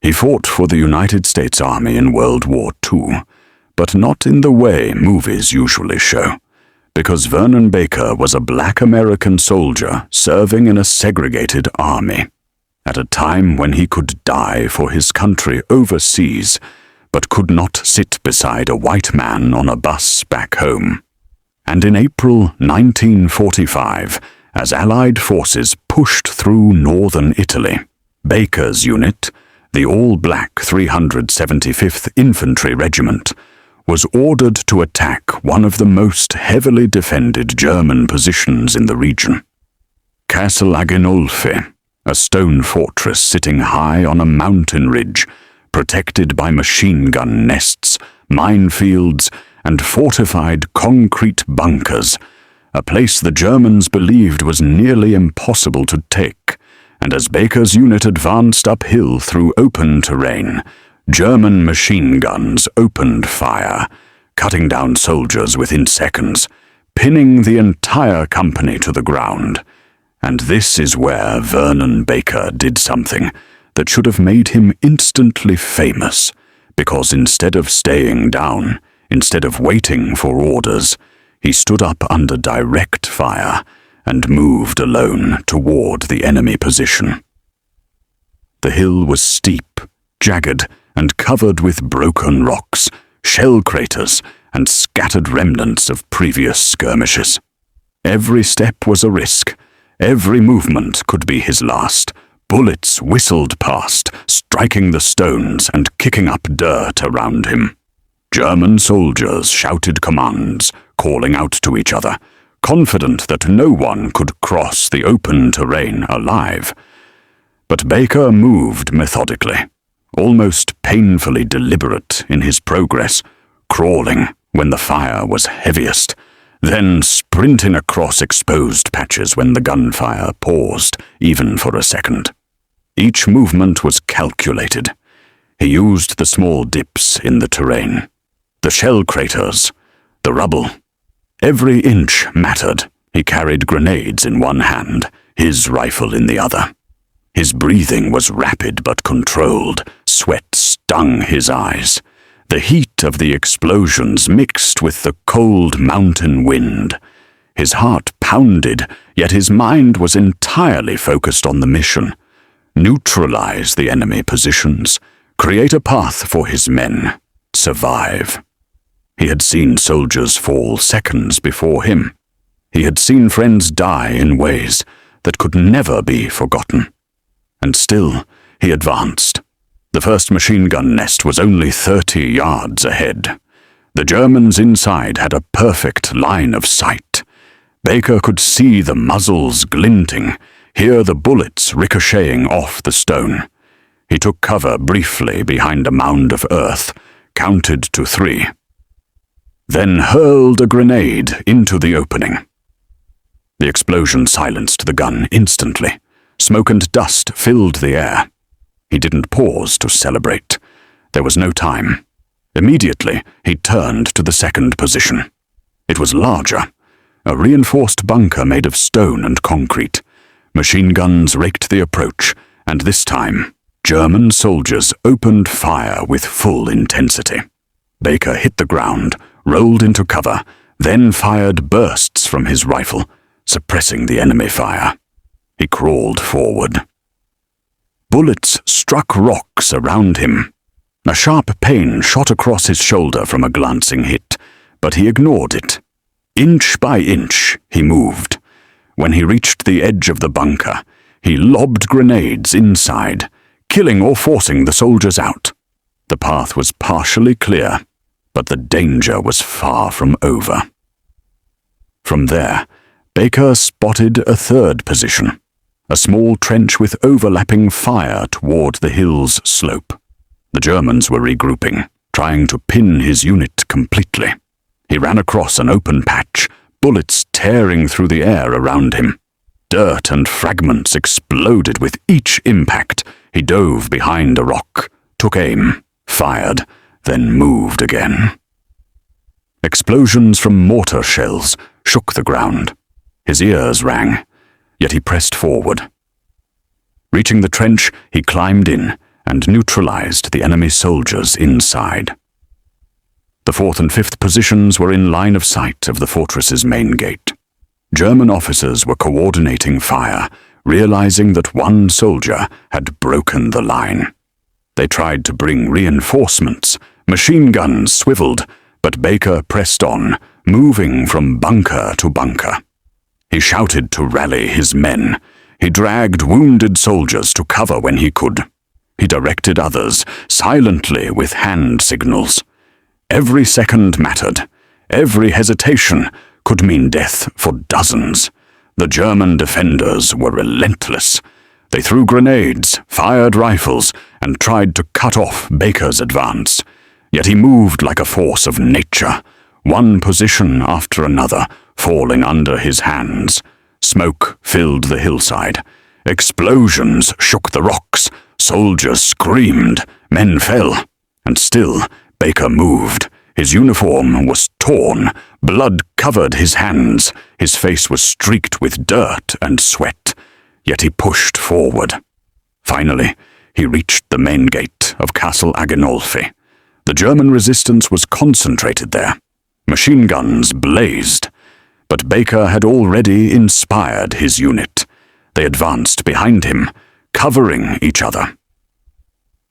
He fought for the United States Army in World War II, but not in the way movies usually show, because Vernon Baker was a black American soldier serving in a segregated army, at a time when he could die for his country overseas, but could not sit beside a white man on a bus back home. And in April 1945, as Allied forces pushed through northern Italy, Baker's unit, the all-black 375th Infantry Regiment, was ordered to attack one of the most heavily defended German positions in the region. Castle Aginolfi, a stone fortress sitting high on a mountain ridge, protected by machine gun nests, minefields, and fortified concrete bunkers, a place the Germans believed was nearly impossible to take, and as Baker's unit advanced uphill through open terrain, German machine guns opened fire, cutting down soldiers within seconds, pinning the entire company to the ground. And this is where Vernon Baker did something that should have made him instantly famous, because instead of staying down, instead of waiting for orders, he stood up under direct fire and moved alone toward the enemy position. The hill was steep, jagged, and covered with broken rocks, shell craters, and scattered remnants of previous skirmishes. Every step was a risk. Every movement could be his last. Bullets whistled past, striking the stones and kicking up dirt around him. German soldiers shouted commands, calling out to each other, confident that no one could cross the open terrain alive. But Baker moved methodically, almost painfully deliberate in his progress, crawling when the fire was heaviest, then sprinting across exposed patches when the gunfire paused, even for a second. Each movement was calculated. He used the small dips in the terrain, the shell craters, the rubble. Every inch mattered. He carried grenades in one hand, his rifle in the other. His breathing was rapid but controlled. Sweat stung his eyes. The heat of the explosions mixed with the cold mountain wind. His heart pounded, yet his mind was entirely focused on the mission. Neutralize the enemy positions, create a path for his men, survive. He had seen soldiers fall seconds before him. He had seen friends die in ways that could never be forgotten. And still, he advanced. The first machine gun nest was only 30 yards ahead. The Germans inside had a perfect line of sight. Baker could see the muzzles glinting, hear the bullets ricocheting off the stone. He took cover briefly behind a mound of earth, counted to 3, then hurled a grenade into the opening. The explosion silenced the gun instantly. Smoke and dust filled the air. He didn't pause to celebrate. There was no time. Immediately, he turned to the second position. It was larger, a reinforced bunker made of stone and concrete. Machine guns raked the approach, and this time, German soldiers opened fire with full intensity. Baker hit the ground, rolled into cover, then fired bursts from his rifle, suppressing the enemy fire. He crawled forward. Bullets struck rocks around him. A sharp pain shot across his shoulder from a glancing hit, but he ignored it. Inch by inch, he moved. When he reached the edge of the bunker, he lobbed grenades inside, killing or forcing the soldiers out. The path was partially clear, but the danger was far from over. From there, Baker spotted a third position, a small trench with overlapping fire toward the hill's slope. The Germans were regrouping, trying to pin his unit completely. He ran across an open patch, bullets tearing through the air around him. Dirt and fragments exploded with each impact. He dove behind a rock, took aim, fired, then moved again. Explosions from mortar shells shook the ground. His ears rang, yet he pressed forward. Reaching the trench, he climbed in, and neutralized the enemy soldiers inside. The 4th and 5th positions were in line of sight of the fortress's main gate. German officers were coordinating fire, realizing that one soldier had broken the line. They tried to bring reinforcements. Machine guns swiveled, but Baker pressed on, moving from bunker to bunker. He shouted to rally his men. He dragged wounded soldiers to cover when he could. He directed others, silently with hand signals. Every second mattered. Every hesitation could mean death for dozens. The German defenders were relentless. They threw grenades, fired rifles, and tried to cut off Baker's advance. Yet he moved like a force of nature, one position after another falling under his hands. Smoke filled the hillside. Explosions shook the rocks. Soldiers screamed. Men fell. And still, Baker moved. His uniform was torn. Blood covered his hands. His face was streaked with dirt and sweat. Yet he pushed forward. Finally, he reached the main gate of Castle Agenolfi. The German resistance was concentrated there. Machine guns blazed. But Baker had already inspired his unit. They advanced behind him, covering each other.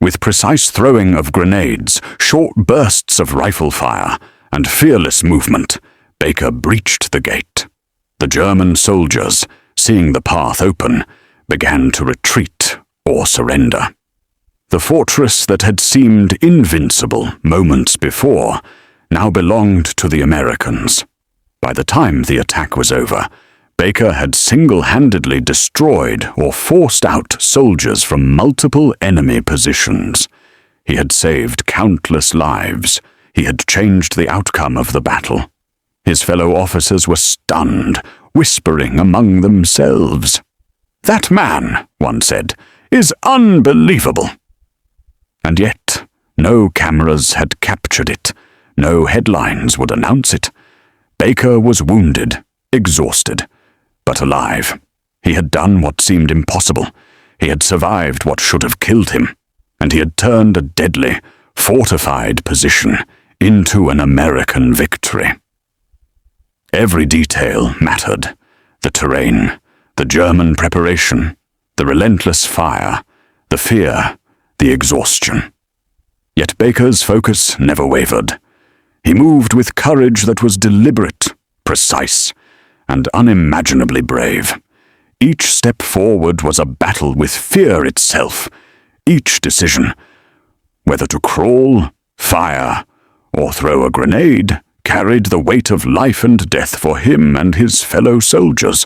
With precise throwing of grenades, short bursts of rifle fire, and fearless movement, Baker breached the gate. The German soldiers, seeing the path open, began to retreat or surrender. The fortress that had seemed invincible moments before now belonged to the Americans. By the time the attack was over, Baker had single-handedly destroyed or forced out soldiers from multiple enemy positions. He had saved countless lives. He had changed the outcome of the battle. His fellow officers were stunned, whispering among themselves. "That man," one said, "is unbelievable." And yet, no cameras had captured it. No headlines would announce it. Baker was wounded, exhausted, but alive. He had done what seemed impossible. He had survived what should have killed him, and he had turned a deadly, fortified position into an American victory. Every detail mattered. The terrain, the German preparation, the relentless fire, the fear, the exhaustion. Yet Baker's focus never wavered. He moved with courage that was deliberate, precise, and unimaginably brave. Each step forward was a battle with fear itself. Each decision, whether to crawl, fire, or throw a grenade, carried the weight of life and death for him and his fellow soldiers.